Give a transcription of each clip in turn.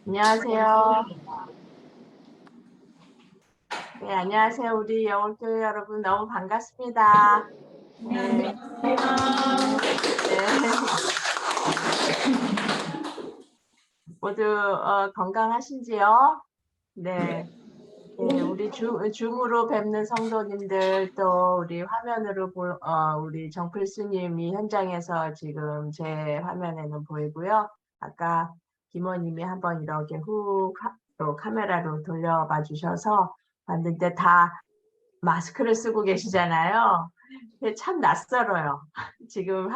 안녕하세요. 네, 안녕하세요. 우리 영월교회 여러분 너무 반갑습니다. 네, 네. 모두 건강하신지요? 네. 네, 우리 줌으로 뵙는 성도님들 또 우리 화면으로 우리 정필수님이 현장에서 지금 제 화면에는 보이고요. 아까 김원님이 한번 이렇게 또 카메라로 돌려봐 주셔서 봤는데 다 마스크를 쓰고 계시잖아요. 근데 참 낯설어요. 지금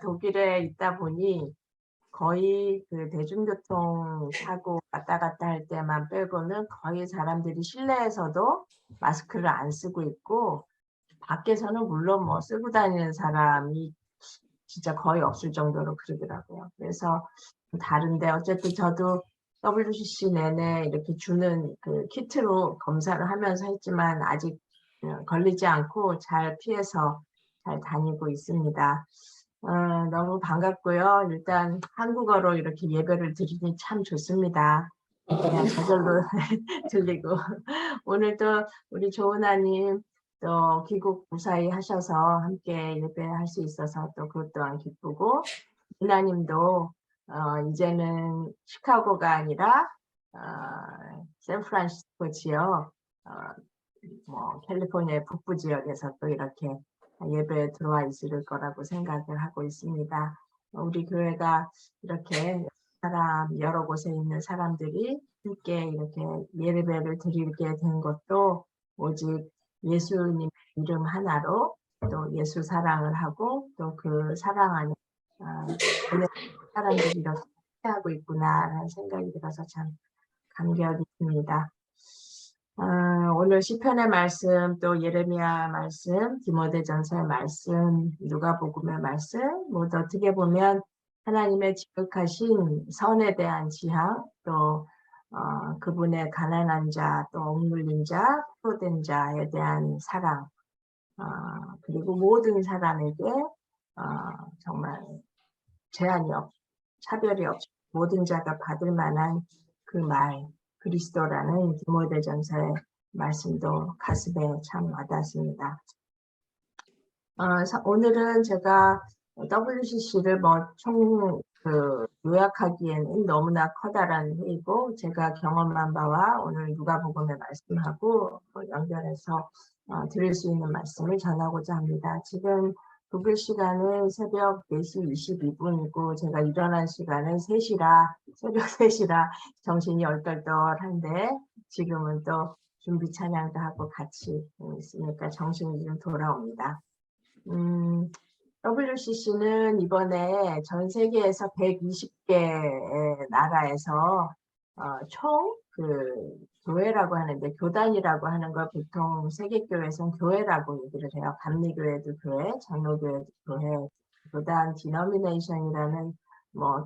독일에 있다 보니 거의 그 대중교통 타고 왔다 갔다 할 때만 빼고는 거의 사람들이 실내에서도 마스크를 안 쓰고 있고, 밖에서는 물론 뭐 쓰고 다니는 사람이 진짜 거의 없을 정도로 그러더라고요. 그래서 다른데 어쨌든 저도 WCC 내내 이렇게 주는 그 키트로 검사를 하면서 했지만 아직 걸리지 않고 잘 피해서 잘 다니고 있습니다. 너무 반갑고요. 일단 한국어로 이렇게 예배를 드리니 참 좋습니다. 그냥 저절로 들리고 오늘도 우리 조은아님 또 귀국 무사히 하셔서 함께 예배할 수 있어서 또 그것 또한 기쁘고, 이나님도 이제는 시카고가 아니라 샌프란시스코 지역, 어, 뭐 캘리포니아 북부 지역에서 또 이렇게 예배에 들어와 있을 거라고 생각을 하고 있습니다. 우리 교회가 이렇게 여러 곳에 있는 사람들이 함께 이렇게 예배를 드리게 된 것도 오직 예수님 이름 하나로 또 예수 사랑을 하고 또 그 사랑 안에 사람들이 이렇게 하고 있구나라는 생각이 들어서 참 감격이 듭니다. 오늘 시편의 말씀, 또 예레미야 말씀, 디모데전서의 말씀, 누가복음의 말씀, 모두 어떻게 보면 하나님의 지극하신 선에 대한 지향, 또 그분의 가난한 자, 또 억눌린 자, 포로된 자에 대한 사랑, 그리고 모든 사람에게 정말 제한이 없이, 차별이 없이 모든 자가 받을 만한 그 말, 그리스도라는 디모데전서의 말씀도 가슴에 참 와닿습니다. 오늘은 제가 WCC를 요약하기에는 너무나 커다란 회의고, 제가 경험한 바와 오늘 누가복음의 말씀하고 연결해서 드릴 수 있는 말씀을 전하고자 합니다. 지금 독일 시간은 새벽 4시 22분이고 제가 일어난 시간은 새벽 3시라 정신이 얼떨떨한데, 지금은 또 준비 찬양도 하고 같이 있으니까 정신이 좀 돌아옵니다. WCC는 이번에 전 세계에서 120개 나라에서 총 교회라고 하는데, 교단이라고 하는 걸 보통 세계교회에서는 교회라고 얘기를 해요. 감리교회도 교회, 장로교회도 교회. 교단, 디노미네이션이라는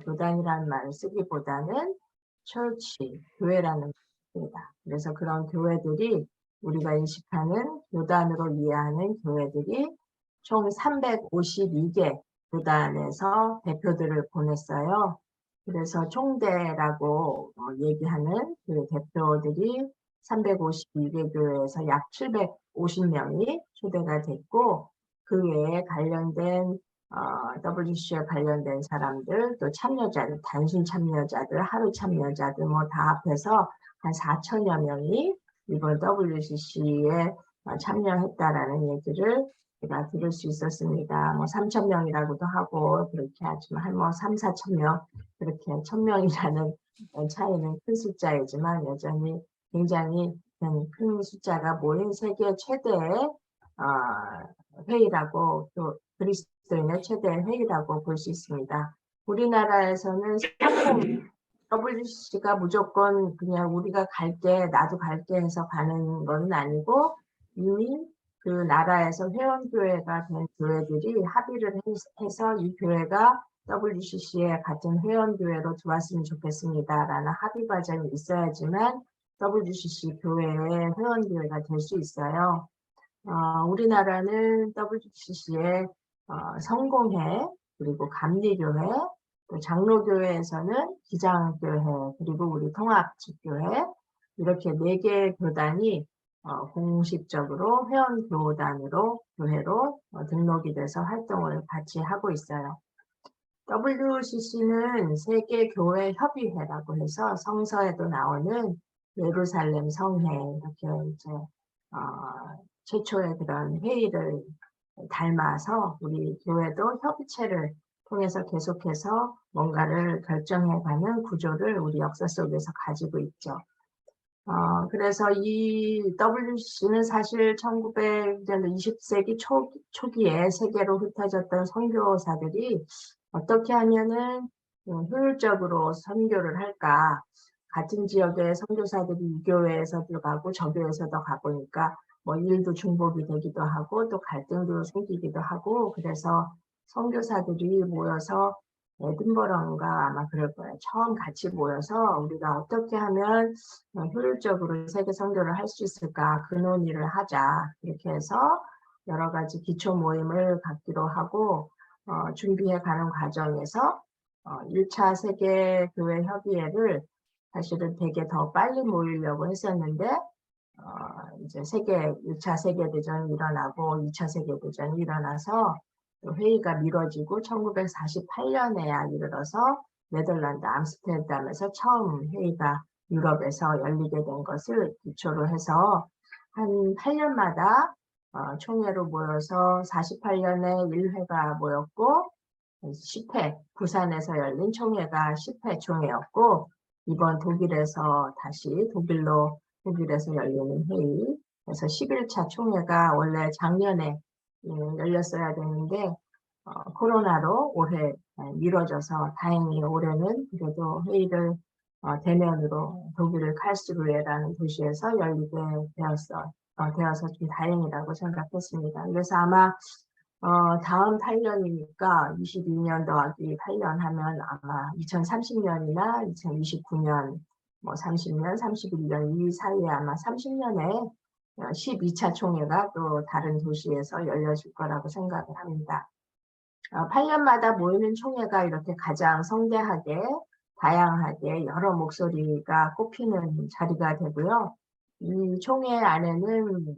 교단이라는 말을 쓰기보다는 처치, 교회라는 말을 씁니다. 그래서 그런 교회들이, 우리가 인식하는 교단으로 이해하는 교회들이 총 352개 교단에서 대표들을 보냈어요. 그래서 총대라고 얘기하는 그 대표들이 352개 교회에서 약 750명이 초대가 됐고, 그 외에 관련된 WCC에 관련된 사람들, 또 참여자들, 단순 참여자들, 하루 참여자들 다 합해서 한 4천여 명이 이번 WCC에 참여했다라는 얘기를 제가 들을 수 있었습니다. 3천 명이라고도 하고 그렇게 하지만 한 3, 4천 명, 그렇게 1,000명이라는 차이는 큰 숫자이지만 여전히 굉장히 큰 숫자가 모인 세계 최대의 회의라고, 또 그리스도인의 최대 회의라고 볼 수 있습니다. 우리나라에서는 WCC가 무조건 그냥 우리가 갈게, 나도 갈게 해서 가는 건 아니고, 이미 그 나라에서 회원교회가 된 교회들이 합의를 해서 이 교회가 WCC에 같은 회원교회로 들어왔으면 좋겠습니다라는 합의 과정이 있어야지만 WCC 교회의 회원교회가 될 수 있어요. 우리나라는 WCC에 성공회, 그리고 감리교회, 또 장로교회에서는 기장교회, 그리고 우리 통합교회, 이렇게 4개 교단이 공식적으로 회원교단으로 교회로 등록이 돼서 활동을 같이 하고 있어요. WCC는 세계교회협의회라고 해서 성서에도 나오는 예루살렘 성회, 이렇게 이제 최초의 그런 회의를 닮아서 우리 교회도 협의체를 통해서 계속해서 뭔가를 결정해가는 구조를 우리 역사 속에서 가지고 있죠. 그래서 이 WCC는 사실 20세기 초기에 세계로 흩어졌던 선교사들이 어떻게 하면은 효율적으로 선교를 할까? 같은 지역의 선교사들이 이 교회에서도 가고 저 교회에서도 가보니까 뭐 일도 중복이 되기도 하고 또 갈등도 생기기도 하고, 그래서 선교사들이 모여서 에든버러인가 아마 그럴 거예요. 처음 같이 모여서 우리가 어떻게 하면 효율적으로 세계 선교를 할 수 있을까, 그 논의를 하자. 이렇게 해서 여러 가지 기초 모임을 갖기로 하고 준비해 가는 과정에서 1차 세계교회 협의회를 사실은 되게 더 빨리 모이려고 했었는데 이제 1차 세계대전이 일어나고 2차 세계대전이 일어나서 회의가 미뤄지고 1948년에야 이르러서 네덜란드 암스테르담에서 처음 회의가 유럽에서 열리게 된 것을 기초로 해서 한 8년마다 총회로 모여서 48년에 1회가 모였고 10회, 부산에서 열린 총회가 10회 총회였고, 이번 독일에서 다시 독일에서 열리는 회의, 그래서 11차 총회가 원래 작년에 열렸어야 되는데 코로나로 올해 미뤄져서 다행히 올해는 그래도 회의를 대면으로 독일의 칼스루헤라는 도시에서 열리게 되어서 좀 다행이라고 생각했습니다. 그래서 아마 다음 8년이니까 22년 더하기 8년 하면 아마 2030년이나 2029년, 뭐 30년, 31년 이 사이에 아마 30년에 12차 총회가 또 다른 도시에서 열려질 거라고 생각을 합니다. 8년마다 모이는 총회가 이렇게 가장 성대하게, 다양하게 여러 목소리가 꼽히는 자리가 되고요. 이 총회 안에는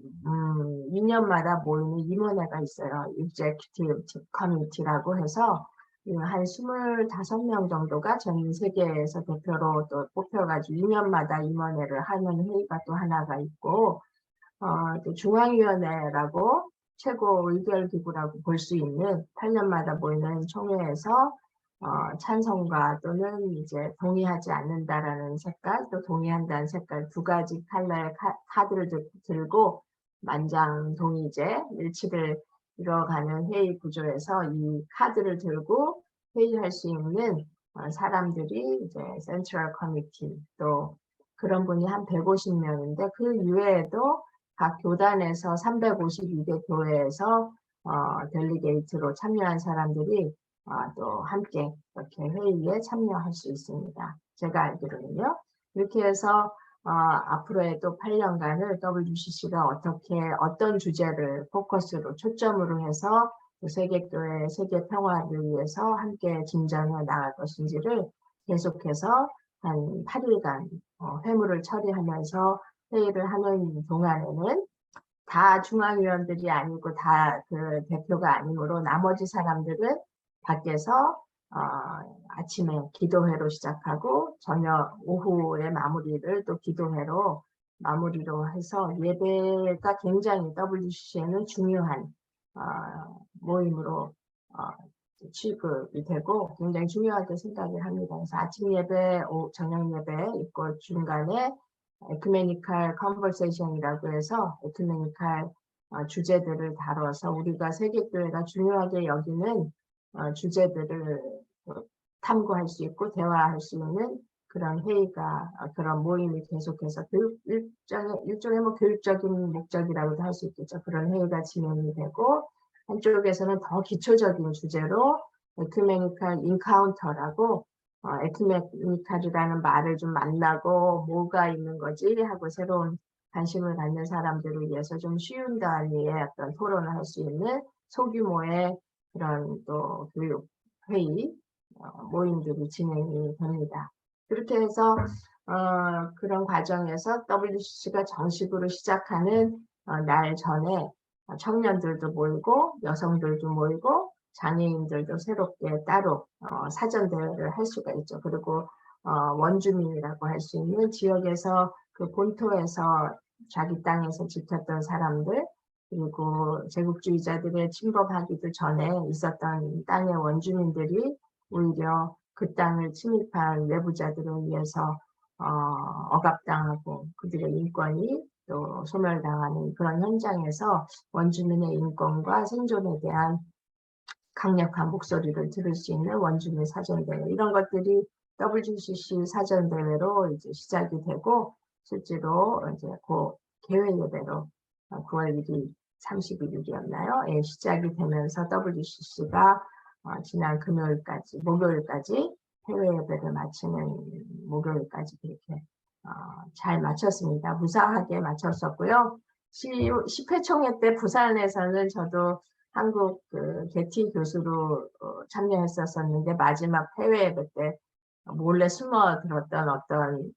2년마다 모이는 임원회가 있어요. Executive Committee라고 해서 한 25명 정도가 전 세계에서 대표로 또 뽑혀가지고 2년마다 임원회를 하는 회의가 또 하나가 있고, 또 중앙위원회라고 최고 의결기구라고 볼 수 있는 8년마다 모이는 총회에서 찬성과 또는 이제 동의하지 않는다라는 색깔, 또 동의한다는 색깔 두 가지 컬러의 카드를 들고 만장동의제 일치를 이뤄가는 회의 구조에서 이 카드를 들고 회의할 수 있는 사람들이 이제 센트럴 커미티, 또 그런 분이 한 150명인데 그 이외에도 각 교단에서 352개 교회에서 델리게이트로 참여한 사람들이 또 함께 이렇게 회의에 참여할 수 있습니다. 제가 알기로는요. 이렇게 해서 앞으로의 또 8년간을 WCC가 어떤 주제를 포커스로 초점으로 해서 세계교회, 세계 평화를 위해서 함께 진전해 나갈 것인지를 계속해서 한 8일간 회무를 처리하면서 회의를 하는 동안에는 다 중앙위원들이 아니고 다 그 대표가 아니므로 나머지 사람들은 밖에서 아침에 기도회로 시작하고 저녁 오후에 마무리를 또 기도회로 마무리로 해서 예배가 굉장히 WCC에는 중요한 모임으로 취급이 되고 굉장히 중요하게 생각을 합니다. 그래서 아침 예배, 저녁 예배 있고 중간에 에큐메니칼 컨버세이션이라고 해서 에큐메니칼 주제들을 다뤄서 우리가 세계교회가 중요하게 여기는 주제들을 탐구할 수 있고 대화할 수 있는 그런 회의가 그런 모임이 계속해서 일종의 뭐 교육적인 목적이라고도 할 수 있겠죠. 그런 회의가 진행이 되고 한쪽에서는 더 기초적인 주제로 에큐메니칼 인카운터라고 에큐메니칼이라는 말을 좀 만나고 뭐가 있는 거지 하고 새로운 관심을 갖는 사람들을 위해서 좀 쉬운 단위의 어떤 토론을 할 수 있는 소규모의 그런 또 교육 회의 모임들이 진행이 됩니다. 그렇게 해서 그런 과정에서 WCC가 정식으로 시작하는 날 전에 청년들도 모이고 여성들도 모이고 장애인들도 새롭게 따로 사전대회를 할 수가 있죠. 그리고 원주민이라고 할 수 있는 지역에서 그 본토에서 자기 땅에서 지켰던 사람들, 그리고 제국주의자들의 침범하기도 전에 있었던 땅의 원주민들이 오히려 그 땅을 침입한 내부자들에 의해서 억압당하고 그들의 인권이 또 소멸당하는 그런 현장에서 원주민의 인권과 생존에 대한 강력한 목소리를 들을 수 있는 원주민 사전대회, 이런 것들이 WCC 사전대회로 이제 시작이 되고 실제로 이제 그 개회 예배로 9월 1일 31일이었나요? 예, 시작이 되면서 WCC가 지난 목요일까지 해외 예배를 마치는 목요일까지 그렇게 잘 마쳤습니다. 무사하게 마쳤었고요. 10회 총회 때 부산에서는 저도 한국 게티 교수로 참여했었는데 마지막 해외 예배 때 몰래 숨어 들었던 어떤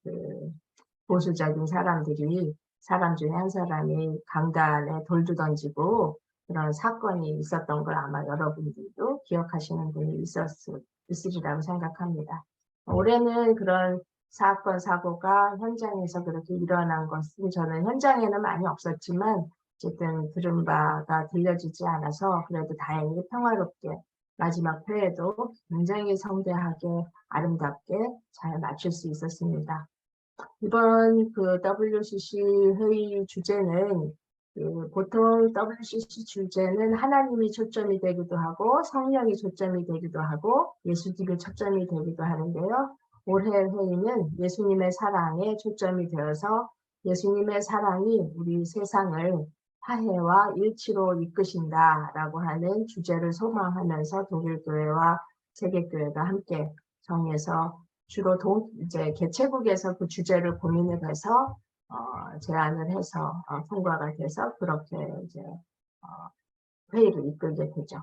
보수적인 사람들이 사람 중에 한 사람이 강간에 돌도 던지고 그런 사건이 있었던 걸 아마 여러분들도 기억하시는 분이 있으리라고 생각합니다. 올해는 그런 사건, 사고가 현장에서 그렇게 일어난 것은 저는 현장에는 많이 없었지만 어쨌든 들은 바가 들려지지 않아서 그래도 다행히 평화롭게 마지막 회에도 굉장히 성대하게 아름답게 잘 마칠 수 있었습니다. 이번 그 WCC 회의 주제는 보통 WCC 주제는 하나님이 초점이 되기도 하고 성령이 초점이 되기도 하고 예수님이 초점이 되기도 하는데요. 올해 회의는 예수님의 사랑에 초점이 되어서 예수님의 사랑이 우리 세상을 화해와 일치로 이끄신다라고 하는 주제를 소망하면서 독일교회와 세계교회가 함께 정해서 주로 이제 개최국에서 그 주제를 고민을 해서 제안을 해서 통과가 돼서 그렇게 이제 회의를 이끌게 되죠.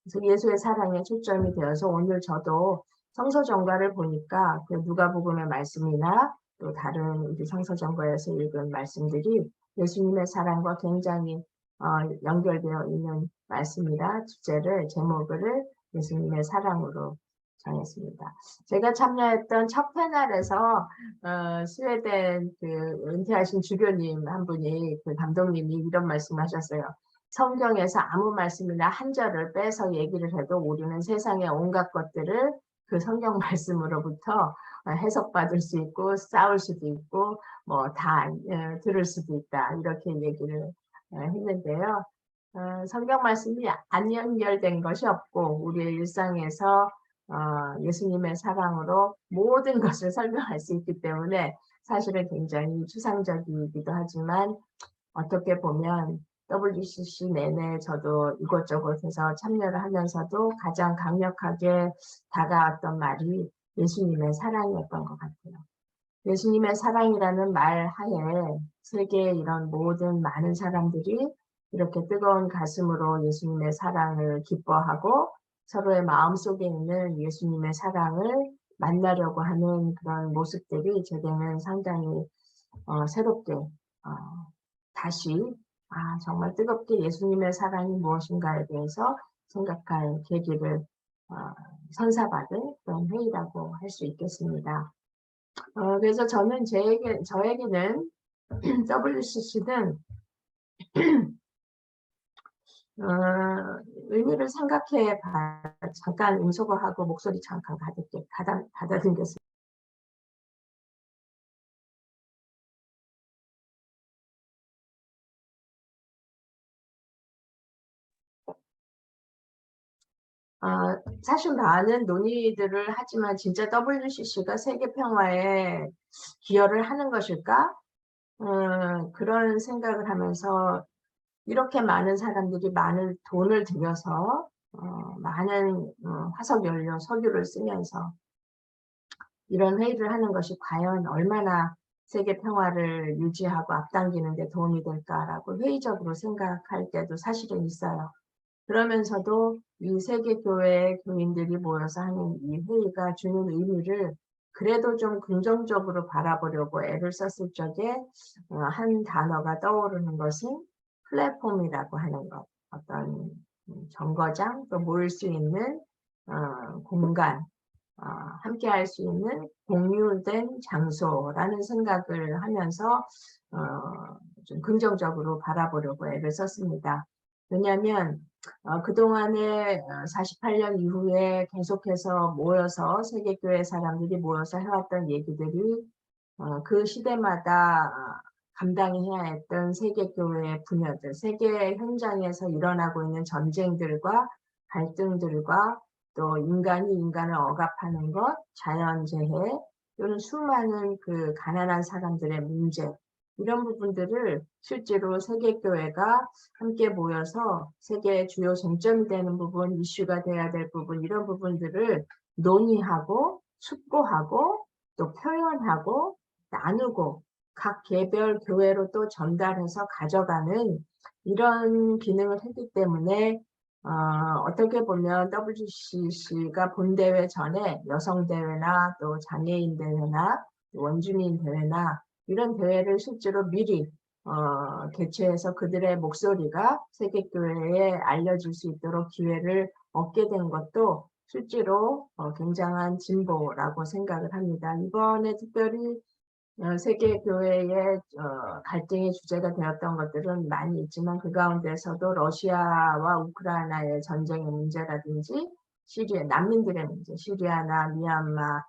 그래서 예수의 사랑에 초점이 되어서 오늘 저도 성서전과를 보니까 그 누가복음의 말씀이나 또 다른 우리 성서전과에서 읽은 말씀들이 예수님의 사랑과 굉장히 연결되어 있는 말씀이라 제목을 예수님의 사랑으로 정했습니다. 제가 참여했던 첫 패널에서 스웨덴 은퇴하신 주교님 한 분이 감독님이 이런 말씀하셨어요. 성경에서 아무 말씀이나 한 절을 빼서 얘기를 해도 우리는 세상의 온갖 것들을 그 성경 말씀으로부터 해석받을 수 있고 싸울 수도 있고 뭐 다 들을 수도 있다 이렇게 얘기를 했는데요. 성경 말씀이 안 연결된 것이 없고 우리의 일상에서 예수님의 사랑으로 모든 것을 설명할 수 있기 때문에 사실은 굉장히 추상적이기도 하지만 어떻게 보면 WCC 내내 저도 이곳저곳에서 참여를 하면서도 가장 강력하게 다가왔던 말이 예수님의 사랑이었던 것 같아요. 예수님의 사랑이라는 말 하에 세계의 이런 모든 많은 사람들이 이렇게 뜨거운 가슴으로 예수님의 사랑을 기뻐하고 서로의 마음속에 있는 예수님의 사랑을 만나려고 하는 그런 모습들이 제게는 상당히 새롭게 다시 정말 뜨겁게 예수님의 사랑이 무엇인가에 대해서 생각할 계기를 선사받은 그런 회의라고 할 수 있겠습니다. 그래서 저는 저에게는 WCC는 의미를 생각해 잠깐 음소거하고 목소리 잠깐 가다듬겠습니다. 사실 많은 논의들을 하지만 진짜 WCC가 세계 평화에 기여를 하는 것일까? 그런 생각을 하면서 이렇게 많은 사람들이 많은 돈을 들여서 많은 화석연료, 석유를 쓰면서 이런 회의를 하는 것이 과연 얼마나 세계 평화를 유지하고 앞당기는 데 도움이 될까라고 회의적으로 생각할 때도 사실은 있어요. 그러면서도 이 세계교회 교인들이 모여서 하는 이 회의가 주는 의미를 그래도 좀 긍정적으로 바라보려고 애를 썼을 적에 한 단어가 떠오르는 것은 플랫폼이라고 하는 것. 어떤 정거장, 또 모일 수 있는 공간, 함께 할 수 있는 공유된 장소라는 생각을 하면서 좀 긍정적으로 바라보려고 애를 썼습니다. 왜냐하면 그동안에 48년 이후에 계속해서 모여서 세계교회 사람들이 모여서 해왔던 얘기들이 그 시대마다 감당해야 했던 세계교회의 분야들, 세계 현장에서 일어나고 있는 전쟁들과 갈등들과 또 인간이 인간을 억압하는 것, 자연재해, 또는 수많은 그 가난한 사람들의 문제, 이런 부분들을 실제로 세계교회가 함께 모여서 세계의 주요 쟁점이 되는 부분, 이슈가 돼야 될 부분, 이런 부분들을 논의하고 숙고하고 또 표현하고 나누고 각 개별 교회로 또 전달해서 가져가는 이런 기능을 했기 때문에 어떻게 보면 WCC가 본대회 전에 여성대회나 또 장애인대회나 원주민대회나 이런 대회를 실제로 미리 개최해서 그들의 목소리가 세계교회에 알려질 수 있도록 기회를 얻게 된 것도 실제로 굉장한 진보라고 생각을 합니다. 이번에 특별히 세계교회의 갈등의 주제가 되었던 것들은 많이 있지만 그 가운데서도 러시아와 우크라이나의 전쟁의 문제라든지 시리아, 난민들의 문제, 시리아나 미얀마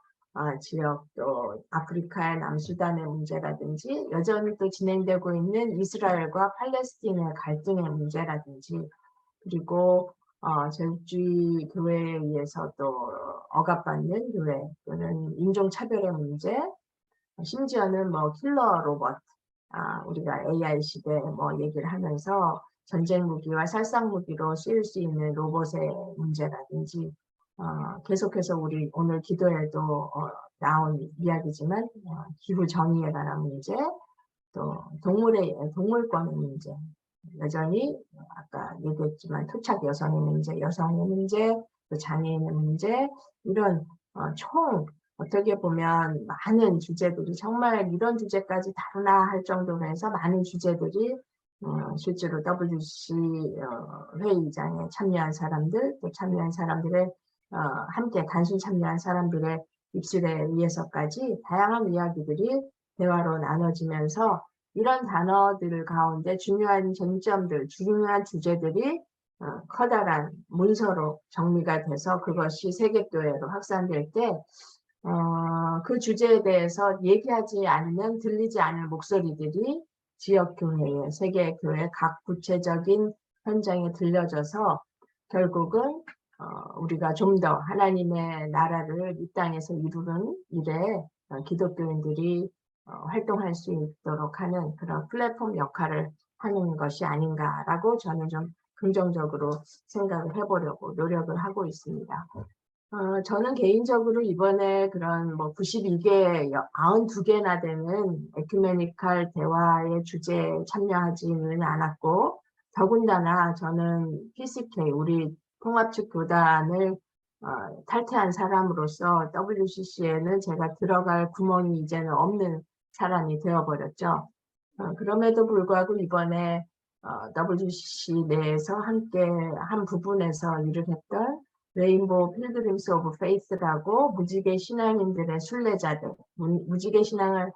지역, 또 아프리카의 남수단의 문제라든지 여전히 또 진행되고 있는 이스라엘과 팔레스틴의 갈등의 문제라든지 그리고 제국주의 교회에 의해서 또 억압받는 교회 또는 인종차별의 문제, 심지어는 뭐 킬러 로봇, 우리가 AI 시대 뭐 얘기를 하면서 전쟁 무기와 살상 무기로 쓰일 수 있는 로봇의 문제라든지 계속해서 우리 오늘 기도에도 나온 이야기지만 기후 정의에 관한 문제, 또 동물권의 문제, 여전히 아까 얘기했지만 토착 여성의 문제, 여성의 문제, 또 장애인의 문제, 이런 총 어떻게 보면 많은 주제들이 정말 이런 주제까지 다루나 할 정도로 해서 많은 주제들이 실제로 WC 회의장에 참여한 사람들, 또 참여한 사람들의 함께 단순 참여한 사람들의 입술에 의해서까지 다양한 이야기들이 대화로 나눠지면서 이런 단어들 가운데 중요한 쟁점들, 중요한 주제들이 커다란 문서로 정리가 돼서 그것이 세계교회로 확산될 때 그 주제에 대해서 얘기하지 않으면 들리지 않을 목소리들이 지역교회에, 세계교회 각 구체적인 현장에 들려져서 결국은 우리가 좀 더 하나님의 나라를 이 땅에서 이루는 일에 기독교인들이 활동할 수 있도록 하는 그런 플랫폼 역할을 하는 것이 아닌가라고 저는 좀 긍정적으로 생각을 해보려고 노력을 하고 있습니다. 저는 개인적으로 이번에 그런 뭐 92개, 92개나 되는 에큐메니칼 대화의 주제에 참여하지는 않았고, 더군다나 저는 PCK, 우리 통합측 교단을 탈퇴한 사람으로서 WCC에는 제가 들어갈 구멍이 이제는 없는 사람이 되어버렸죠. 그럼에도 불구하고 이번에 WCC 내에서 함께 한 부분에서 일을 했던 레인보우 필드림스 오브 페이스라고 무지개 신앙인들의 순례자들, 무지개 신앙을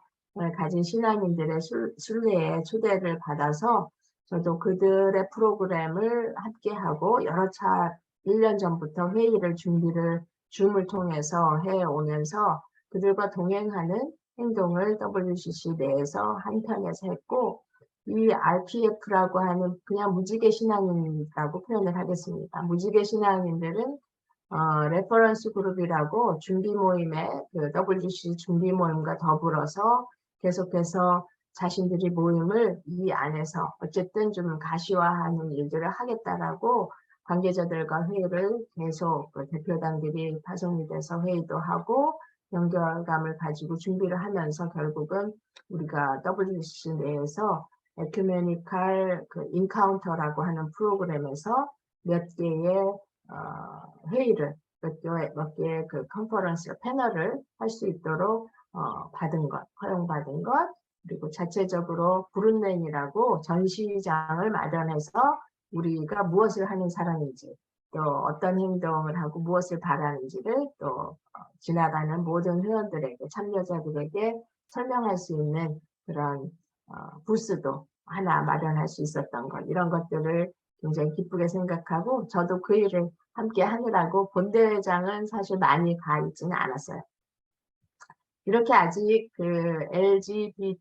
가진 신앙인들의 순례에 초대를 받아서 저도 그들의 프로그램을 함께하고 여러 차 1년 전부터 회의를 준비를 줌을 통해서 해오면서 그들과 동행하는 행동을 WCC 내에서 한편에서 했고 이 RPF라고 하는 그냥 무지개 신앙인이라고 표현을 하겠습니다. 무지개 신앙인들은 레퍼런스 그룹이라고 준비 모임에 그 WCC 준비 모임과 더불어서 계속해서 자신들이 모임을 이 안에서 어쨌든 좀 가시화하는 일들을 하겠다라고 관계자들과 회의를 계속 그 대표단들이 파송이 돼서 회의도 하고 연결감을 가지고 준비를 하면서 결국은 우리가 WCC 내에서 에큐메니칼 그 인카운터라고 하는 프로그램에서 몇 개의 회의를 몇 개의 그 컨퍼런스 패널을 할 수 있도록 받은 것, 허용받은 것, 그리고 자체적으로 브룬넨이라고 전시장을 마련해서 우리가 무엇을 하는 사람인지, 또 어떤 행동을 하고 무엇을 바라는지를 또 지나가는 모든 회원들에게, 참여자들에게 설명할 수 있는 그런 부스도 하나 마련할 수 있었던 것, 이런 것들을 굉장히 기쁘게 생각하고, 저도 그 일을 함께 하느라고 본대회장은 사실 많이 가 있지는 않았어요. 이렇게 아직 그 LGBTQIA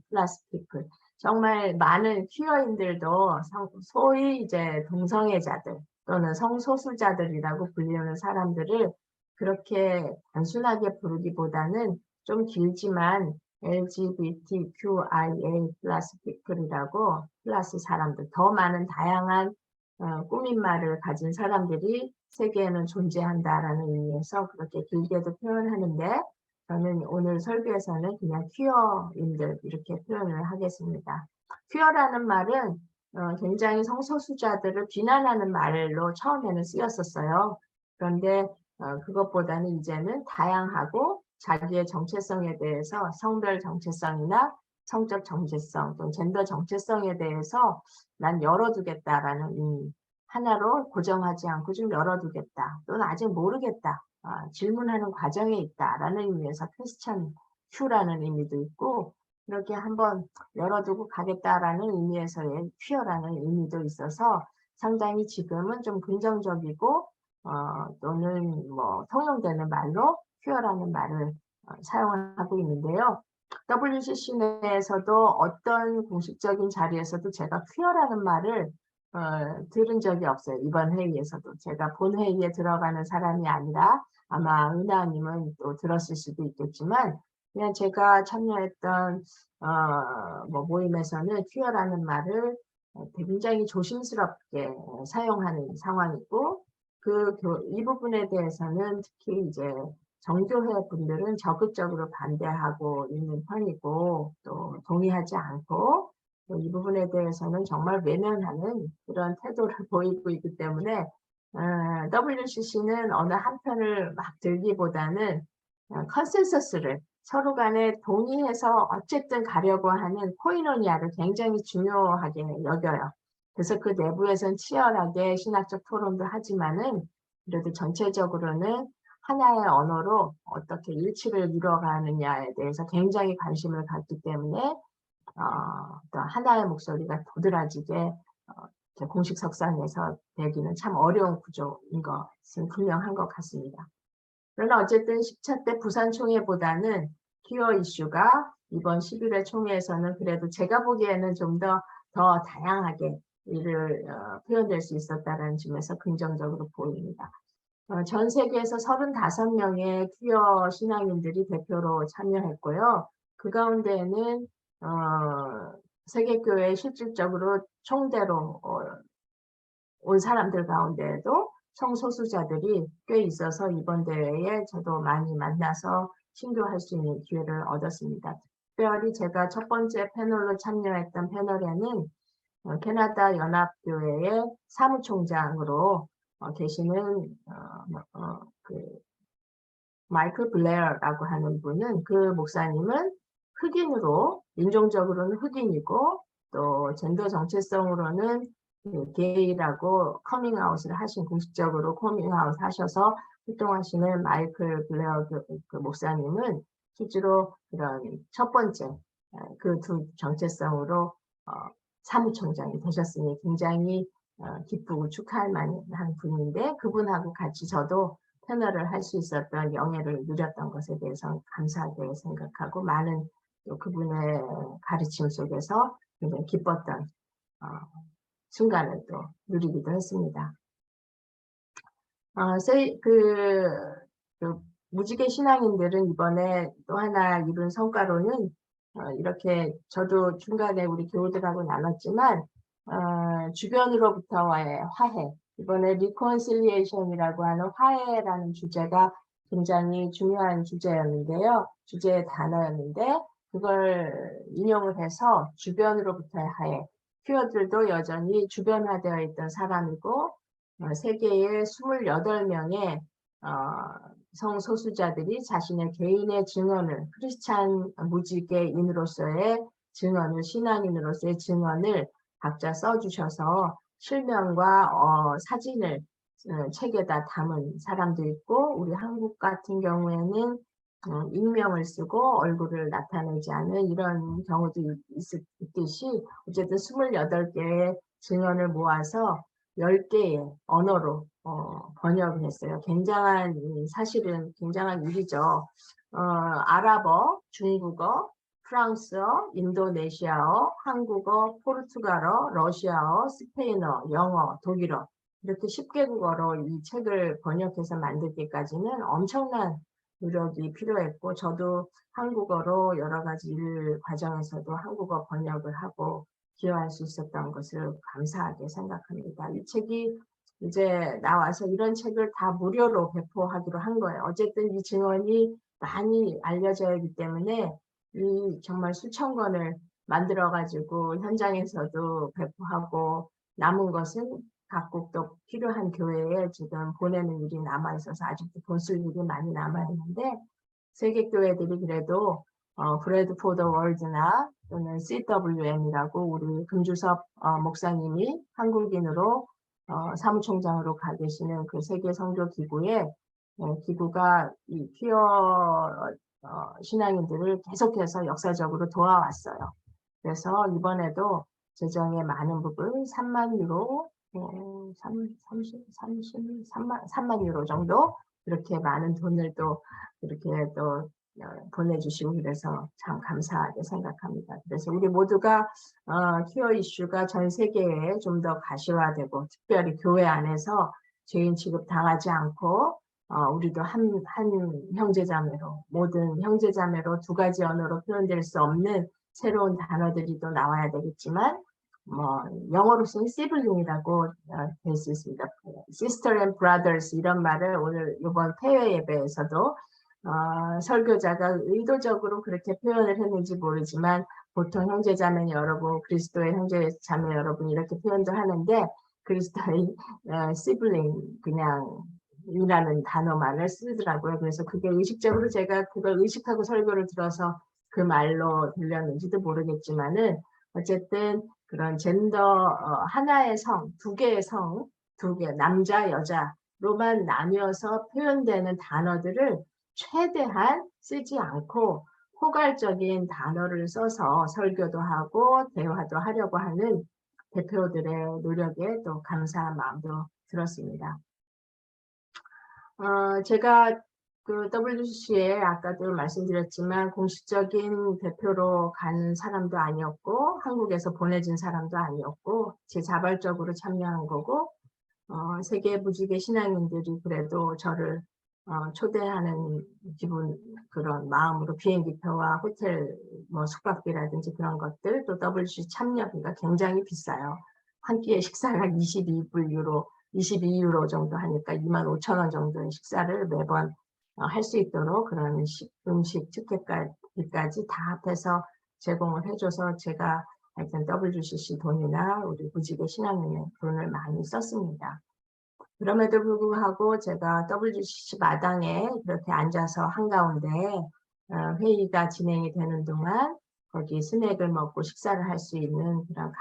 플러스 people, 정말 많은 퀴어인들도 소위 이제 동성애자들 또는 성소수자들이라고 불리는 사람들을 그렇게 단순하게 부르기보다는 좀 길지만 LGBTQIA 플러스 people이라고, 플러스 사람들, 더 많은 다양한 꾸민말을 가진 사람들이 세계에는 존재한다라는 의미에서 그렇게 길게도 표현하는데, 저는 오늘 설교에서는 그냥 퀴어인들 이렇게 표현을 하겠습니다. 퀴어라는 말은 굉장히 성소수자들을 비난하는 말로 처음에는 쓰였었어요. 그런데 그것보다는 이제는 다양하고 자기의 정체성에 대해서, 성별 정체성이나 성적 정체성 또는 젠더 정체성에 대해서 난 열어두겠다라는 의미, 하나로 고정하지 않고 좀 열어두겠다 또는 아직 모르겠다, 질문하는 과정에 있다라는 의미에서 퀘스천 큐라는 의미도 있고, 이렇게 한번 열어두고 가겠다라는 의미에서의 퀴어라는 의미도 있어서 상당히 지금은 좀 긍정적이고 또는 뭐 통용되는 말로 퀴어라는 말을 사용하고 있는데요. WCC 내에서도 어떤 공식적인 자리에서도 제가 퀴어라는 말을 들은 적이 없어요. 이번 회의에서도. 제가 본 회의에 들어가는 사람이 아니라 아마 은하님은 또 들었을 수도 있겠지만, 그냥 제가 참여했던 뭐 모임에서는 퀴어라는 말을 굉장히 조심스럽게 사용하는 상황이고, 이 부분에 대해서는 특히 이제 정교회 분들은 적극적으로 반대하고 있는 편이고, 또 동의하지 않고, 또 이 부분에 대해서는 정말 외면하는 그런 태도를 보이고 있기 때문에 WCC는 어느 한 편을 막 들기보다는 컨센서스를 서로 간에 동의해서 어쨌든 가려고 하는 코이노니아를 굉장히 중요하게 여겨요. 그래서 그 내부에서는 치열하게 신학적 토론도 하지만은 그래도 전체적으로는 하나의 언어로 어떻게 일치를 이뤄가느냐에 대해서 굉장히 관심을 갖기 때문에 또 하나의 목소리가 도드라지게 공식 석상에서 되기는 참 어려운 구조인 것은 분명한 것 같습니다. 그러나 어쨌든 10차 때 부산 총회보다는 퀴어 이슈가 이번 11회 총회에서는 그래도 제가 보기에는 좀 더 다양하게 이를 표현될 수 있었다는 점에서 긍정적으로 보입니다. 전 세계에서 35명의 퀴어 신앙인들이 대표로 참여했고요. 그 가운데에는 세계교회 실질적으로 총대로 온 사람들 가운데에도 성소수자들이 꽤 있어서 이번 대회에 저도 많이 만나서 신교할 수 있는 기회를 얻었습니다. 특별히 제가 첫 번째 패널로 참여했던 패널에는 캐나다 연합교회의 사무총장으로 계시는 마이클 블레어라고 하는 분은, 그 목사님은 흑인으로, 인종적으로는 흑인이고 또 젠더 정체성으로는 게이라고 커밍아웃을 하신, 공식적으로 커밍아웃 하셔서 활동하시는 마이클 블레어 그 목사님은 실제로 그런 첫 번째 그 두 정체성으로 사무총장이 되셨으니 굉장히 기쁘고 축하할 만한 분인데, 그분하고 같이 저도 패널을 할 수 있었던 영예를 누렸던 것에 대해서 감사하게 생각하고, 많은 또 그분의 가르침 속에서 굉장히 기뻤던 순간을 또 누리기도 했습니다. 무지개 신앙인들은 이번에 또 하나 이룬 성과로는 이렇게, 저도 중간에 우리 교우들하고 나눴지만 주변으로부터와의 화해, 이번에 리콘실리에이션이라고 하는 화해라는 주제가 굉장히 중요한 주제였는데요. 주제의 단어였는데 그걸 인용을 해서 주변으로부터의 화해, 퀴어들도 여전히 주변화되어 있던 사람이고 세계에 28명의 성소수자들이 자신의 개인의 증언을 크리스찬 무지개인으로서의 증언을 신앙인으로서의 증언을 각자 써주셔서 실명과 사진을 책에다 담은 사람도 있고 우리 한국 같은 경우에는 익명을 쓰고 얼굴을 나타내지 않는 이런 경우도 있듯이 어쨌든 28개의 증언을 모아서 10개의 언어로 번역을 했어요. 사실은 굉장한 일이죠. 아랍어, 중국어, 프랑스어, 인도네시아어, 한국어, 포르투갈어, 러시아어, 스페인어, 영어, 독일어 이렇게 10개국어로 이 책을 번역해서 만들기까지는 엄청난 노력이 필요했고 저도 한국어로 여러 가지 일 과정에서도 한국어 번역을 하고 기여할 수 있었던 것을 감사하게 생각합니다. 이 책이 이제 나와서 이런 책을 다 무료로 배포하기로 한 거예요. 어쨌든 이 증언이 많이 알려져 있기 때문에 이 정말 수천 권을 만들어가지고 현장에서도 배포하고 남은 것은 각국 또 필요한 교회에 지금 보내는 일이 남아있어서 아직도 돈 쓸 일이 많이 남아있는데 세계 교회들이 그래도 브레드 포 더 월드나 또는 CWM이라고 우리 금주섭 목사님이 한국인으로 사무총장으로 가 계시는 그 세계 선교 기구에 기구가 이 퀴어 신앙인들을 계속해서 역사적으로 도와왔어요. 그래서 이번에도 재정의 많은 부분 3만 유로 3만 유로 정도 이렇게 많은 돈을 또 이렇게 또 보내주시고 그래서 참 감사하게 생각합니다. 그래서 우리 모두가 퀴어 이슈가 전 세계에 좀 더 가시화되고 특별히 교회 안에서 죄인 취급 당하지 않고 우리도 한 형제자매로 모든 형제자매로 두 가지 언어로 표현될 수 없는 새로운 단어들이 또 나와야 되겠지만 영어로서는 sibling이라고 될 수 있습니다. sister and brothers 이런 말을 오늘 이번 폐회 예배에서도 설교자가 의도적으로 그렇게 표현을 했는지 모르지만 보통 형제자매 여러분, 그리스도의 형제자매 여러분 이렇게 표현도 하는데 그리스도의 sibling 그냥 이라는 단어만을 쓰더라고요. 그래서 그게 의식적으로 제가 그걸 의식하고 설교를 들어서 그 말로 들렸는지도 모르겠지만은 어쨌든 그런 젠더 하나의 성, 두 개의 성, 남자 여자로만 나뉘어서 표현되는 단어들을 최대한 쓰지 않고 포괄적인 단어를 써서 설교도 하고 대화도 하려고 하는 대표들의 노력에 또 감사한 마음도 들었습니다. 제가 그 WCC에 아까도 말씀드렸지만 공식적인 대표로 간 사람도 아니었고 한국에서 보내진 사람도 아니었고 제 자발적으로 참여한 거고 세계 무지개 신앙인들이 그래도 저를 초대하는 기분 그런 마음으로 비행기표와 호텔 숙박비라든지 그런 것들 또 WCC 참여비가 굉장히 비싸요. 한 끼의 식사가 22유로 정도 하니까 25,000원 정도의 식사를 매번 할 수 있도록 그런 음식 티켓까지 다 합해서 제공을 해줘서 제가 하여튼 WCC 돈이나 우리 무지개 신앙인의 돈을 많이 썼습니다. 그럼에도 불구하고 제가 WCC 마당에 그렇게 앉아서 한가운데 회의가 진행이 되는 동안 거기 스낵을 먹고 식사를 할 수 있는 그런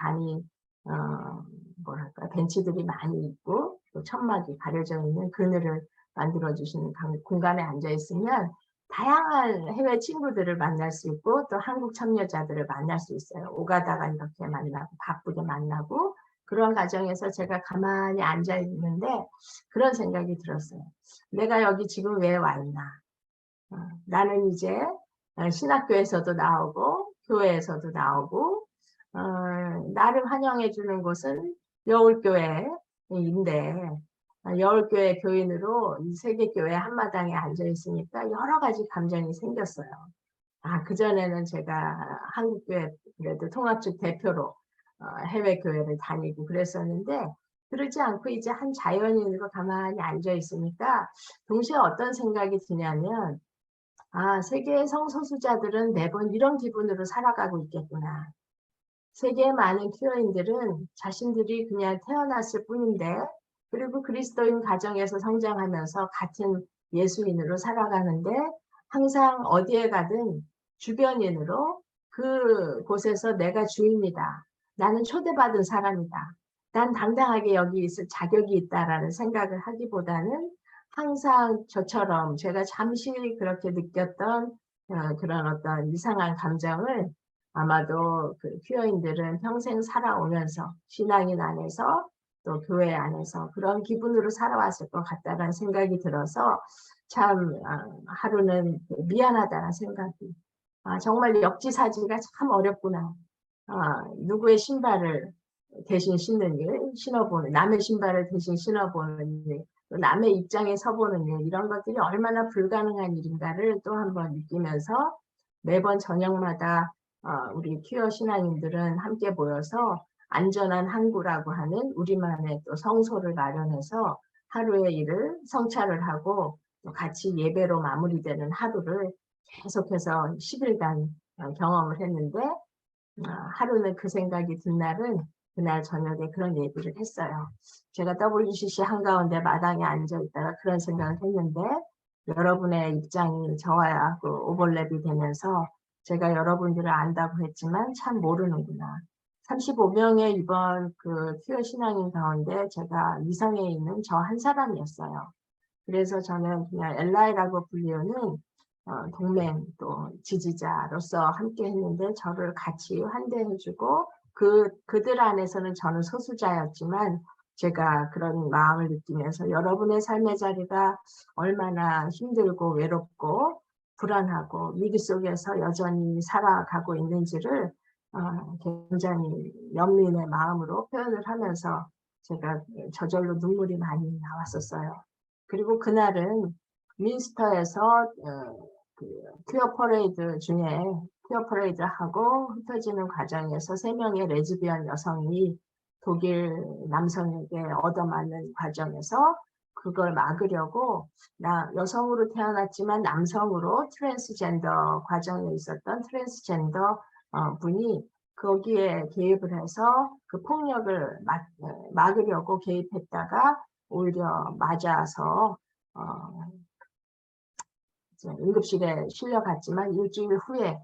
벤치들이 많이 있고 또 천막이 가려져 있는 그늘을 만들어주시는 공간에 앉아 있으면 다양한 해외 친구들을 만날 수 있고 또 한국 참여자들을 만날 수 있어요. 오가다가 이렇게 만나고 바쁘게 만나고 그런 과정에서 제가 가만히 앉아 있는데 그런 생각이 들었어요. 내가 여기 지금 왜 와 있나? 나는 이제 신학교에서도 나오고 교회에서도 나오고 나를 환영해 주는 곳은 여울교회인데 여울교회 교인으로 이 세계교회 한마당에 앉아 있으니까 여러 가지 감정이 생겼어요. 그전에는 제가 한국교회 그래도 통합측 대표로 해외교회를 다니고 그랬었는데 그러지 않고 이제 한 자연인으로 가만히 앉아 있으니까 동시에 어떤 생각이 드냐면 세계의 성소수자들은 매번 이런 기분으로 살아가고 있겠구나. 세계의 많은 큐어인들은 자신들이 그냥 태어났을 뿐인데, 그리고 그리스도인 가정에서 성장하면서 같은 예수인으로 살아가는데, 항상 어디에 가든 주변인으로 그곳에서 내가 주인이다. 나는 초대받은 사람이다. 난 당당하게 여기 있을 자격이 있다라는 생각을 하기보다는 항상 저처럼 제가 잠시 그렇게 느꼈던 그런 어떤 이상한 감정을 아마도 그 큐어인들은 평생 살아오면서 신앙인 안에서 또 교회 안에서 그런 기분으로 살아왔을 것 같다는 생각이 들어서 참 하루는 미안하다는 생각이 정말 역지사지가 참 어렵구나. 누구의 신발을 대신 신는 일, 신어보는 남의 신발을 대신 신어보는 일, 또 남의 입장에 서보는 일, 이런 것들이 얼마나 불가능한 일인가를 또 한번 느끼면서 매번 저녁마다 우리 큐어 신앙인들은 함께 모여서 안전한 항구라고 하는 우리만의 또 성소를 마련해서 하루의 일을 성찰을 하고 또 같이 예배로 마무리되는 하루를 계속해서 10일간 경험을 했는데 하루는 그 생각이 든 날은 그날 저녁에 그런 얘기를 했어요. 제가 WCC 한가운데 마당에 앉아 있다가 그런 생각을 했는데 여러분의 입장이 저와 그 오버랩이 되면서 제가 여러분들을 안다고 했지만 참 모르는구나. 35명의 이번 그 큐어 신앙인 가운데 제가 이성에 있는 저 한 사람이었어요. 그래서 저는 그냥 엘라이라고 불리우는 동맹 또 지지자로서 함께 했는데 저를 같이 환대해주고 그들 안에서는 저는 소수자였지만 제가 그런 마음을 느끼면서 여러분의 삶의 자리가 얼마나 힘들고 외롭고 불안하고 위기 속에서 여전히 살아가고 있는지를 굉장히 연민의 마음으로 표현을 하면서 제가 저절로 눈물이 많이 나왔었어요. 그리고 그날은 민스터에서 그 퀴어 퍼레이드 중에 퀴어 퍼레이드 하고 흩어지는 과정에서 3명의 레즈비언 여성이 독일 남성에게 얻어맞는 과정에서 그걸 막으려고 나 여성으로 태어났지만 남성으로 트랜스젠더 과정에 있었던 트랜스젠더 분이 거기에 개입을 해서 그 폭력을 막으려고 개입했다가 오히려 맞아서 응급실에 실려갔지만 일주일 후에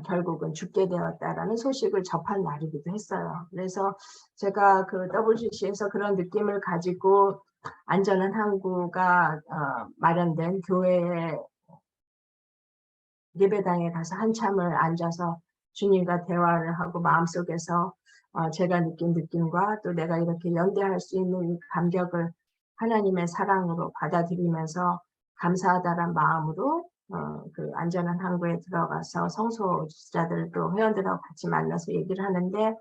결국은 죽게 되었다라는 소식을 접한 날이기도 했어요. 그래서 제가 그 WCC에서 그런 느낌을 가지고 안전한 항구가 마련된 교회의 예배당에 가서 한참을 앉아서 주님과 대화를 하고 마음속에서 제가 느낀 느낌과 또 내가 이렇게 연대할 수 있는 이 감격을 하나님의 사랑으로 받아들이면서 감사하다란 마음으로 그 안전한 항구에 들어가서 성소 지자들도 회원들하고 같이 만나서 얘기를 하는데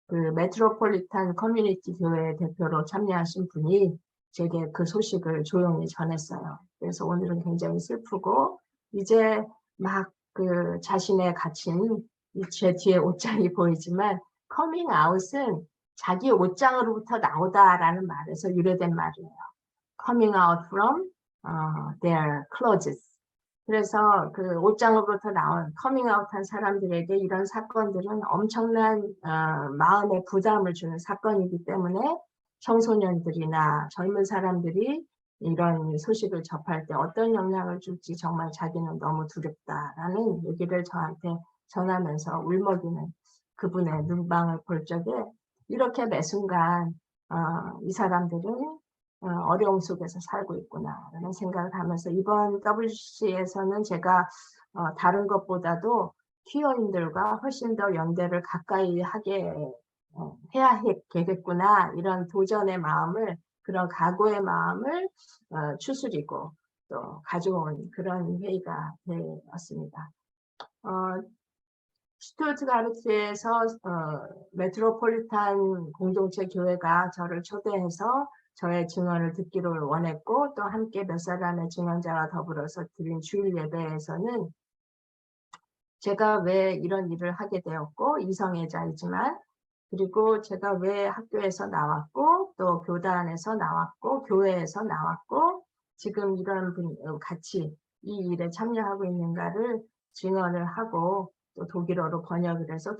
그 메트로폴리탄 커뮤니티 교회 대표로 참여하신 분이 제게 그 소식을 조용히 전했어요. 그래서 오늘은 굉장히 슬프고 이제 막 그 자신의 갇힌 제 뒤에 옷장이 보이지만 커밍 아웃은 자기 옷장으로부터 나오다라는 말에서 유래된 말이에요. coming out from their clothes. 그래서 그 옷장으로부터 나온 커밍아웃한 사람들에게 이런 사건들은 엄청난 마음의 부담을 주는 사건이기 때문에 청소년들이나 젊은 사람들이 이런 소식을 접할 때 어떤 영향을 줄지 정말 자기는 너무 두렵다라는 얘기를 저한테 전하면서 울먹이는 그분의 눈방을 볼 적에 이렇게 매 순간 이 사람들은 어려움 속에서 살고 있구나라는 생각을 하면서 이번 WCC에서는 제가 다른 것보다도 퀴어인들과 훨씬 더 연대를 가까이 하게 해야 되겠구나 이런 도전의 마음을 그런 각오의 마음을 추스리고 또 가져온 그런 회의가 되었습니다. 슈투트가르트에서 메트로폴리탄 공동체 교회가 저를 초대해서 저의 증언을 듣기를 원했고 또 함께 몇 사람의 증언자와 더불어서 드린 주일 예배에서는 제가 왜 이런 일을 하게 되었고 이성애자이지만 그리고 제가 왜 학교에서 나왔고 또 교단에서 나왔고 교회에서 나왔고 지금 이런 같이 이 일에 참여하고 있는가를 증언을 하고 또 독일어로 번역을 해서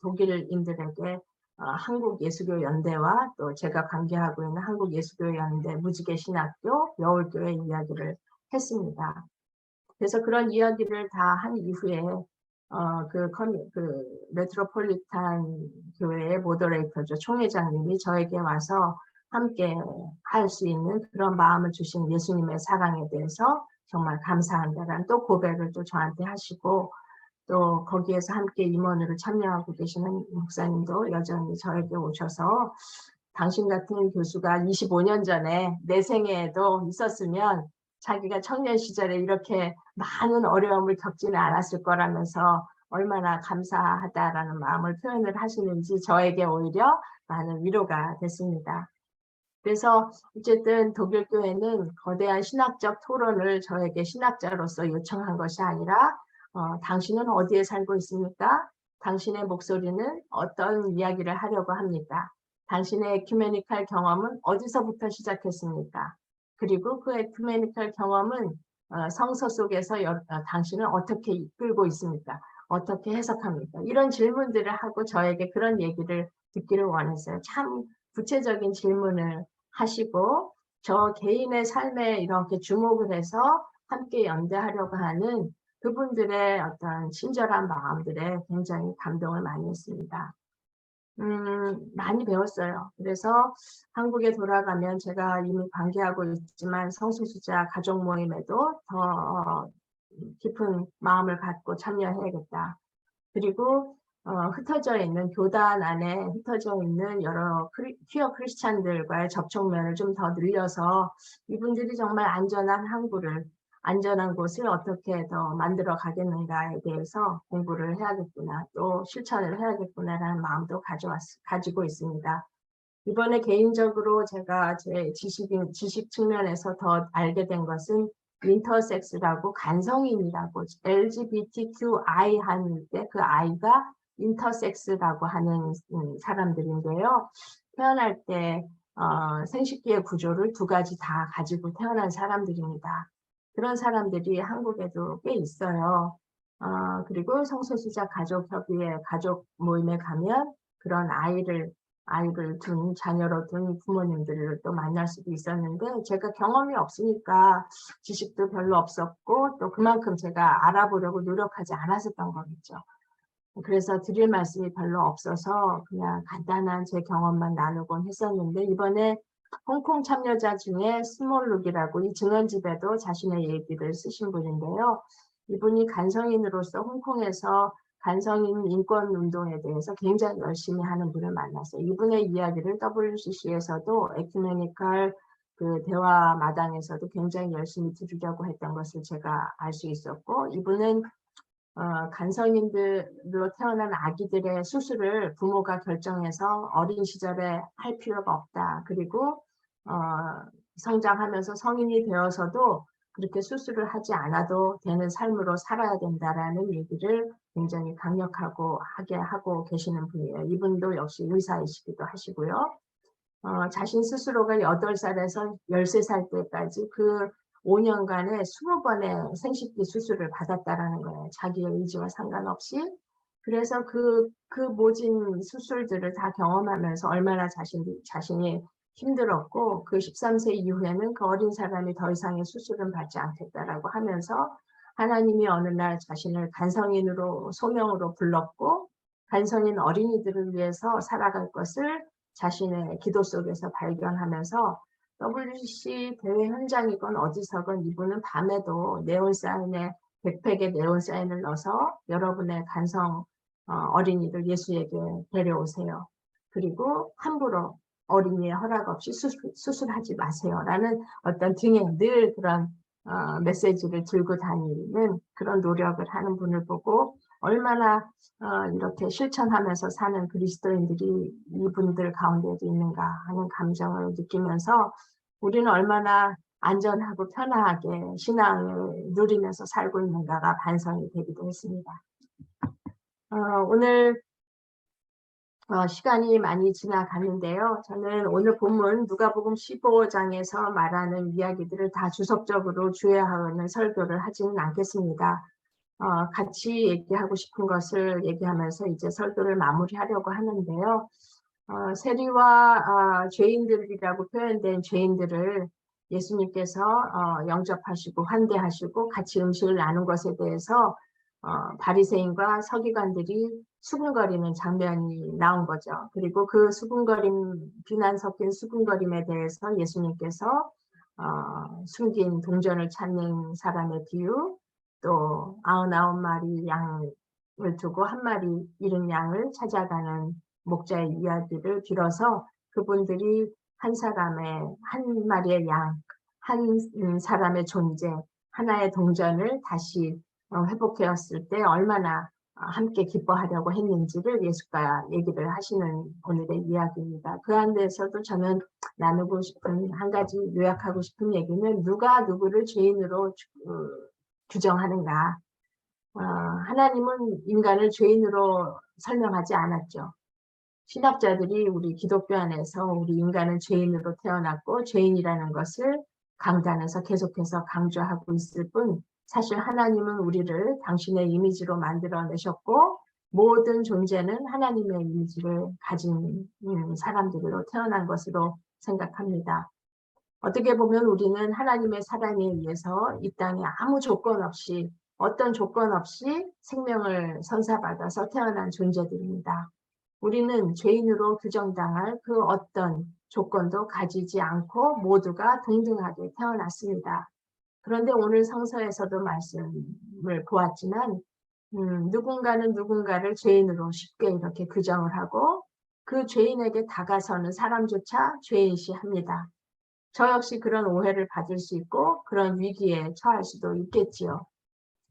독일인들에게 한국 예수교 연대와 또 제가 관계하고 있는 한국 예수교 연대 무지개 신학교 여울교회 이야기를 했습니다. 그래서 그런 이야기를 다 한 이후에 그 메트로폴리탄 교회의 모더레이터죠. 총회장님이 저에게 와서 함께 할 수 있는 그런 마음을 주신 예수님의 사랑에 대해서 정말 감사한다라는 또 고백을 또 저한테 하시고, 또 거기에서 함께 임원으로 참여하고 계시는 목사님도 여전히 저에게 오셔서 당신 같은 교수가 25년 전에 내 생애에도 있었으면 자기가 청년 시절에 이렇게 많은 어려움을 겪지는 않았을 거라면서 얼마나 감사하다라는 마음을 표현을 하시는지 저에게 오히려 많은 위로가 됐습니다. 그래서 어쨌든 독일 교회는 거대한 신학적 토론을 저에게 신학자로서 요청한 것이 아니라 당신은 어디에 살고 있습니까? 당신의 목소리는 어떤 이야기를 하려고 합니까? 당신의 에큐메니컬 경험은 어디서부터 시작했습니까? 그리고 그 에큐메니컬 경험은 성서 속에서 당신은 어떻게 이끌고 있습니까? 어떻게 해석합니까? 이런 질문들을 하고 저에게 그런 얘기를 듣기를 원했어요. 참 구체적인 질문을 하시고 저 개인의 삶에 이렇게 주목을 해서 함께 연대하려고 하는 그분들의 어떤 친절한 마음들에 굉장히 감동을 많이 했습니다. 많이 배웠어요. 그래서 한국에 돌아가면 제가 이미 관계하고 있지만 성소수자 가족 모임에도 더 깊은 마음을 갖고 참여해야겠다. 그리고 흩어져 있는 교단 안에 흩어져 있는 여러 퀴어 크리스찬들과의 접촉면을 좀 더 늘려서 이분들이 정말 안전한 곳을 어떻게 더 만들어 가겠는가에 대해서 공부를 해야겠구나, 또 실천을 해야겠구나라는 마음도 가지고 있습니다. 이번에 개인적으로 제가 제 지식 측면에서 더 알게 된 것은 인터섹스라고 간성인이라고 LGBTQI 하는 때 그 I가 인터섹스라고 하는 사람들인데요. 태어날 때 생식기의 구조를 두 가지 다 가지고 태어난 사람들입니다. 그런 사람들이 한국에도 꽤 있어요. 그리고 성소수자 가족협의회 가족 모임에 가면 그런 아이를 둔 자녀로 둔 부모님들을 또 만날 수도 있었는데, 제가 경험이 없으니까 지식도 별로 없었고 또 그만큼 제가 알아보려고 노력하지 않았었던 거겠죠. 그래서 드릴 말씀이 별로 없어서 그냥 간단한 제 경험만 나누곤 했었는데, 이번에 홍콩 참여자 중에 스몰룩이라고 이 증언집에도 자신의 얘기를 쓰신 분인데요. 이분이 간성인으로서 홍콩에서 간성인 인권 운동에 대해서 굉장히 열심히 하는 분을 만났어요. 이분의 이야기를 WCC에서도 에큐메니컬 그 대화 마당에서도 굉장히 열심히 들으려고 했던 것을 제가 알 수 있었고, 이분은 간성인들로 태어난 아기들의 수술을 부모가 결정해서 어린 시절에 할 필요가 없다. 그리고 성장하면서 성인이 되어서도 그렇게 수술을 하지 않아도 되는 삶으로 살아야 된다라는 얘기를 굉장히 강력하게 하고 계시는 분이에요. 이분도 역시 의사이시기도 하시고요. 자신 스스로가 8살에서 13살 때까지 그 5년간에 20번의 생식기 수술을 받았다라는 거예요. 자기의 의지와 상관없이. 그래서 그 모진 수술들을 다 경험하면서 얼마나 자신이 힘들었고, 그 13세 이후에는 그 어린 사람이 더 이상의 수술은 받지 않겠다라고 하면서 하나님이 어느 날 자신을 간성인으로 소명으로 불렀고, 간성인 어린이들을 위해서 살아갈 것을 자신의 기도 속에서 발견하면서 WCC 대회 현장이건 어디서건 이분은 밤에도 백팩에 네온사인을 넣어서 여러분의 간성 어린이들 예수에게 데려오세요. 그리고 함부로 어린이의 허락 없이 수술하지 마세요. 라는 어떤 등에 늘 그런 메시지를 들고 다니는 그런 노력을 하는 분을 보고 얼마나 이렇게 실천하면서 사는 그리스도인들이 이분들 가운데도 있는가 하는 감정을 느끼면서 우리는 얼마나 안전하고 편하게 신앙을 누리면서 살고 있는가가 반성이 되기도 했습니다. 오늘 시간이 많이 지나갔는데요. 저는 오늘 본문 누가복음 15장에서 말하는 이야기들을 다 주석적으로 주의하는 설교를 하지는 않겠습니다. 같이 얘기하고 싶은 것을 얘기하면서 이제 설교를 마무리하려고 하는데요. 세리와 죄인들이라고 표현된 죄인들을 예수님께서 영접하시고 환대하시고 같이 음식을 나눈 것에 대해서 바리새인과 서기관들이 수군거리는 장면이 나온 거죠. 그리고 그 수군거림, 비난 섞인 수군거림에 대해서 예수님께서 숨긴 동전을 찾는 사람의 비유, 또 99마리 양을 두고 한 마리 잃은 양을 찾아가는 목자의 이야기를 빌어서 그분들이 한 마리의 양, 한 사람의 존재, 하나의 동전을 다시 회복되었을 때 얼마나 함께 기뻐하려고 했는지를 예수가 얘기를 하시는 오늘의 이야기입니다. 그 안에서도 저는 나누고 싶은 한 가지 요약하고 싶은 얘기는 누가 누구를 죄인으로 규정하는가. 하나님은 인간을 죄인으로 설명하지 않았죠. 신학자들이 우리 기독교 안에서 우리 인간은 죄인으로 태어났고 죄인이라는 것을 강단에서 계속해서 강조하고 있을 뿐 사실 하나님은 우리를 당신의 이미지로 만들어내셨고 모든 존재는 하나님의 이미지를 가진 사람들로 태어난 것으로 생각합니다. 어떻게 보면 우리는 하나님의 사랑에 의해서 이 땅에 아무 조건 없이 어떤 조건 없이 생명을 선사받아서 태어난 존재들입니다. 우리는 죄인으로 규정당할 그 어떤 조건도 가지지 않고 모두가 동등하게 태어났습니다. 그런데 오늘 성서에서도 말씀을 보았지만 누군가는 누군가를 죄인으로 쉽게 이렇게 규정을 하고 그 죄인에게 다가서는 사람조차 죄인시합니다. 저 역시 그런 오해를 받을 수 있고 그런 위기에 처할 수도 있겠지요.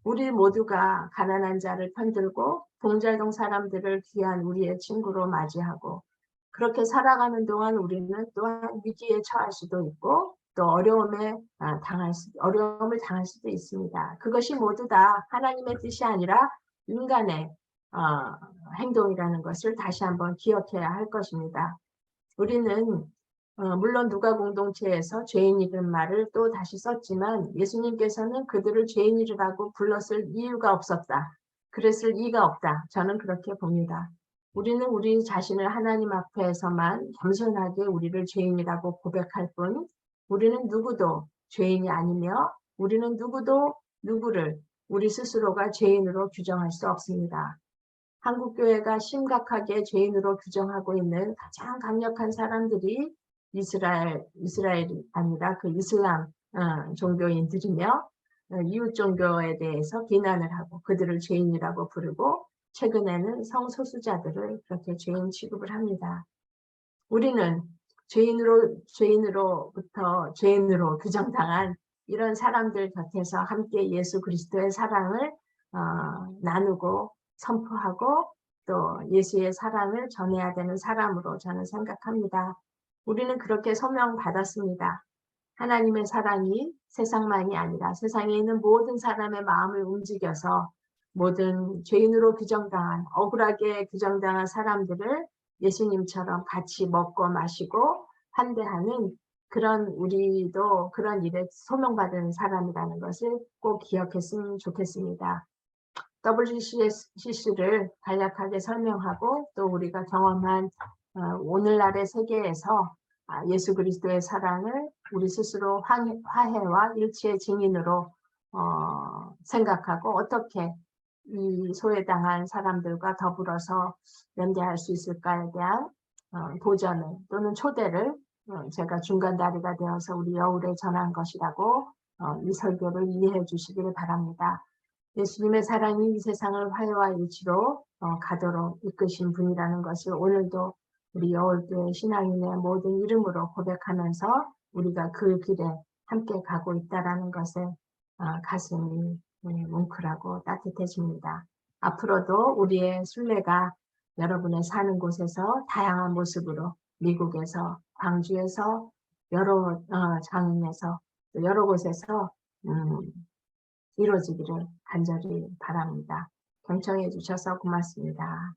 우리 모두가 가난한 자를 편들고 동잘동 사람들을 귀한 우리의 친구로 맞이하고 그렇게 살아가는 동안 우리는 또한 위기에 처할 수도 있고 또 어려움을 당할 수도 있습니다. 그것이 모두 다 하나님의 뜻이 아니라 인간의 행동이라는 것을 다시 한번 기억해야 할 것입니다. 우리는 물론 누가 공동체에서 죄인이라는 말을 또 다시 썼지만 예수님께서는 그들을 죄인이라고 불렀을 이유가 없었다. 그랬을 이유가 없다. 저는 그렇게 봅니다. 우리는 우리 자신을 하나님 앞에서만 겸손하게 우리를 죄인이라고 고백할 뿐 우리는 누구도 죄인이 아니며 우리는 누구도 누구를 우리 스스로가 죄인으로 규정할 수 없습니다. 한국교회가 심각하게 죄인으로 규정하고 있는 가장 강력한 사람들이 이스라엘이 아니라 그 이슬람 종교인들이며 이웃 종교에 대해서 비난을 하고 그들을 죄인이라고 부르고 최근에는 성소수자들을 그렇게 죄인 취급을 합니다. 우리는 죄인으로부터 죄인으로 규정당한 이런 사람들 곁에서 함께 예수 그리스도의 사랑을 나누고 선포하고 또 예수의 사랑을 전해야 되는 사람으로 저는 생각합니다. 우리는 그렇게 소명받았습니다. 하나님의 사랑이 세상만이 아니라 세상에 있는 모든 사람의 마음을 움직여서 모든 죄인으로 규정당한 억울하게 규정당한 사람들을 예수님처럼 같이 먹고 마시고 환대하는 그런 우리도 그런 일에 소명받은 사람이라는 것을 꼭 기억했으면 좋겠습니다. WCC를 간략하게 설명하고 또 우리가 경험한 오늘날의 세계에서 예수 그리스도의 사랑을 우리 스스로 화해와 일치의 증인으로 생각하고 어떻게 이 소외당한 사람들과 더불어서 연대할 수 있을까에 대한 도전을 또는 초대를 제가 중간 다리가 되어서 우리 여울에 전한 것이라고 이 설교를 이해해 주시기를 바랍니다. 예수님의 사랑이 이 세상을 화해와 일치로 가도록 이끄신 분이라는 것을 오늘도 우리 여울교회 신앙인의 모든 이름으로 고백하면서 우리가 그 길에 함께 가고 있다는 것에 가슴이 뭉클하고 따뜻해집니다. 앞으로도 우리의 순례가 여러분의 사는 곳에서 다양한 모습으로 미국에서, 광주에서, 여러 장흥에서, 여러 곳에서 이루어지기를 간절히 바랍니다. 경청해 주셔서 고맙습니다.